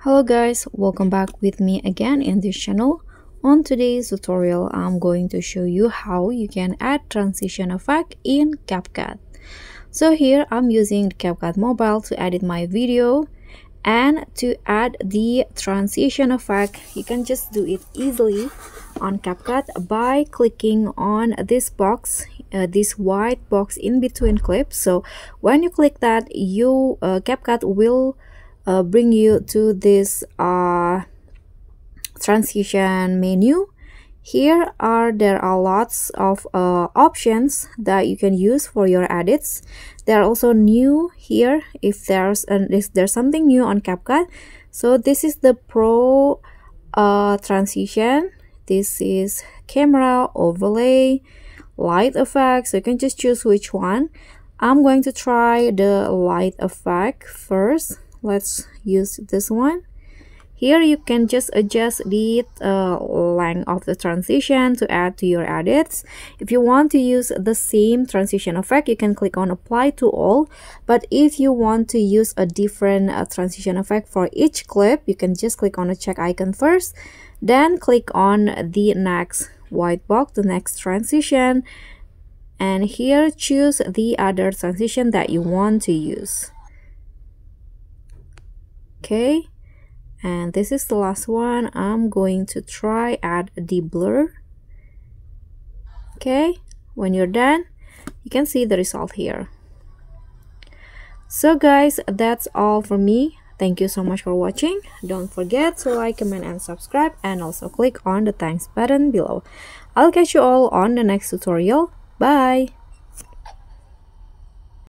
Hello guys, welcome back with me again in this channel. On today's tutorial, I'm going to show you how you can add transition effect in CapCut. So here I'm using the CapCut Mobile to edit my video, and to add the transition effect, you can just do it easily on CapCut by clicking on this box, this white box in between clips. So when you click that, CapCut will bring you to this transition menu. Here there are lots of options that you can use for your edits. There are also new here if there's something new on CapCut. So this is the Pro transition. This is camera overlay, light effect. So you can just choose which one. I'm going to try the light effect first. Let's use this one. Here you can just adjust the length of the transition to add to your edits. If you want to use the same transition effect, you can click on apply to all. But if you want to use a different transition effect for each clip, you can just click on the check icon first, then click on the next white box, the next transition, and here choose the other transition that you want to use. Okay, and this is the last one. I'm going to try add the blur. Okay, when you're done, you can see the result here. So guys, that's all for me. Thank you so much for watching. Don't forget to like, comment, and subscribe, and also click on the thanks button below. I'll catch you all on the next tutorial. Bye!